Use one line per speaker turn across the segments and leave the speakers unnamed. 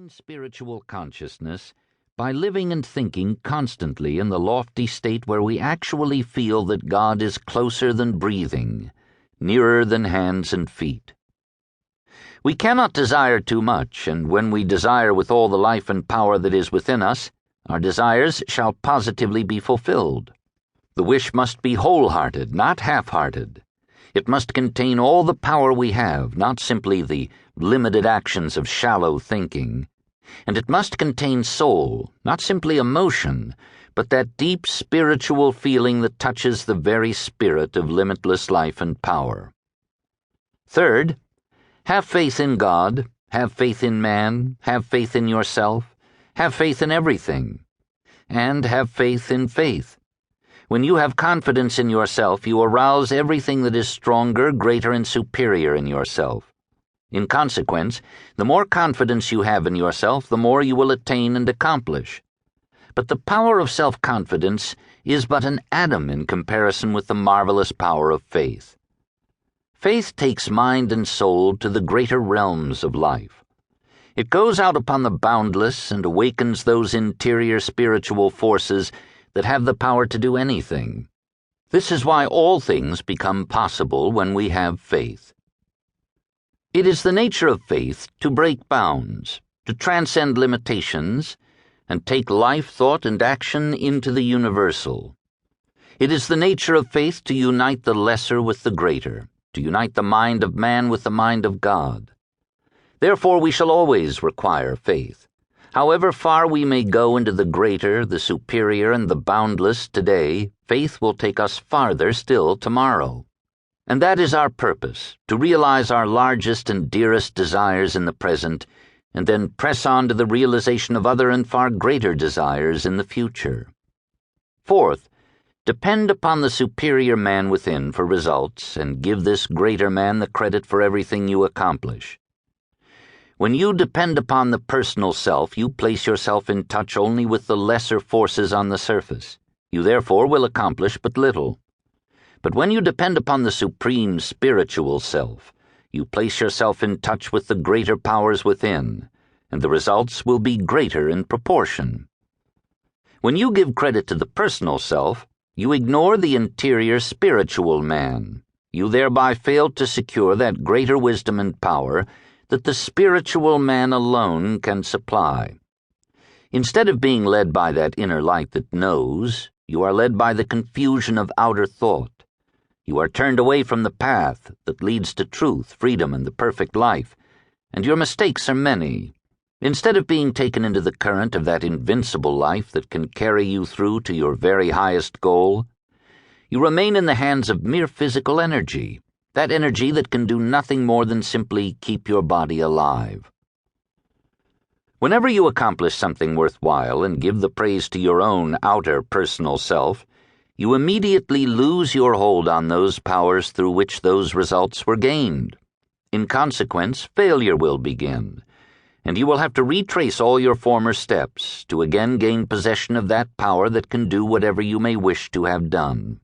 attain spiritual consciousness by living and thinking constantly in the lofty state where we actually feel that God is closer than breathing, nearer than hands and feet. We cannot desire too much, and when we desire with all the life and power that is within us, our desires shall positively be fulfilled. The wish must be wholehearted, not half-hearted. It must contain all the power we have, not simply the limited actions of shallow thinking. And it must contain soul, not simply emotion, but that deep spiritual feeling that touches the very spirit of limitless life and power. Third, have faith in God, have faith in man, have faith in yourself, have faith in everything, and have faith in faith. When you have confidence in yourself, you arouse everything that is stronger, greater, and superior in yourself. In consequence, the more confidence you have in yourself, the more you will attain and accomplish. But the power of self-confidence is but an atom in comparison with the marvelous power of faith. Faith takes mind and soul to the greater realms of life. It goes out upon the boundless and awakens those interior spiritual forces that have the power to do anything. This is why all things become possible when we have faith. It is the nature of faith to break bounds, to transcend limitations, and take life, thought, and action into the universal. It is the nature of faith to unite the lesser with the greater, to unite the mind of man with the mind of God. Therefore we shall always require faith. However far we may go into the greater, the superior, and the boundless today, faith will take us farther still tomorrow. And that is our purpose, to realize our largest and dearest desires in the present, and then press on to the realization of other and far greater desires in the future. Fourth, depend upon the superior man within for results, and give this greater man the credit for everything you accomplish. When you depend upon the personal self, you place yourself in touch only with the lesser forces on the surface. You therefore will accomplish but little. But when you depend upon the supreme spiritual self, you place yourself in touch with the greater powers within, and the results will be greater in proportion. When you give credit to the personal self, you ignore the interior spiritual man. You thereby fail to secure that greater wisdom and power that the spiritual man alone can supply. Instead of being led by that inner light that knows, you are led by the confusion of outer thought. You are turned away from the path that leads to truth, freedom, and the perfect life, and your mistakes are many. Instead of being taken into the current of that invincible life that can carry you through to your very highest goal, you remain in the hands of mere physical energy, that energy that can do nothing more than simply keep your body alive. Whenever you accomplish something worthwhile and give the praise to your own outer personal self, you immediately lose your hold on those powers through which those results were gained. In consequence, failure will begin, and you will have to retrace all your former steps to again gain possession of that power that can do whatever you may wish to have done.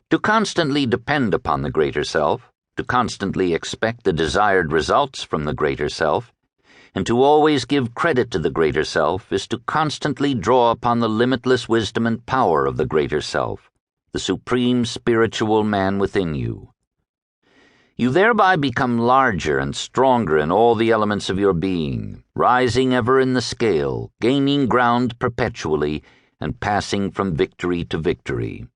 To constantly depend upon the greater self, to constantly expect the desired results from the greater self, and to always give credit to the greater self is to constantly draw upon the limitless wisdom and power of the greater self, the supreme spiritual man within you. You thereby become larger and stronger in all the elements of your being, rising ever in the scale, gaining ground perpetually, and passing from victory to victory.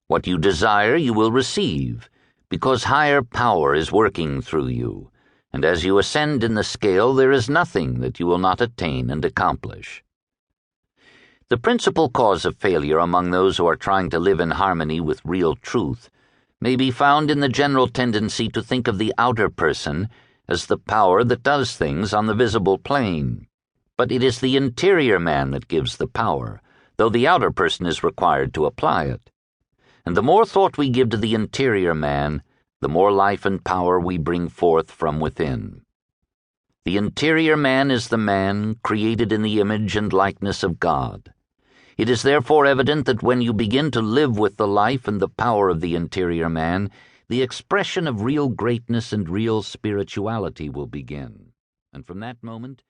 What you desire you will receive, because higher power is working through you, and as you ascend in the scale there is nothing that you will not attain and accomplish. The principal cause of failure among those who are trying to live in harmony with real truth may be found in the general tendency to think of the outer person as the power that does things on the visible plane. But it is the interior man that gives the power, though the outer person is required to apply it. And the more thought we give to the interior man, the more life and power we bring forth from within. The interior man is the man created in the image and likeness of God. It is therefore evident that when you begin to live with the life and the power of the interior man, the expression of real greatness and real spirituality will begin, and from that moment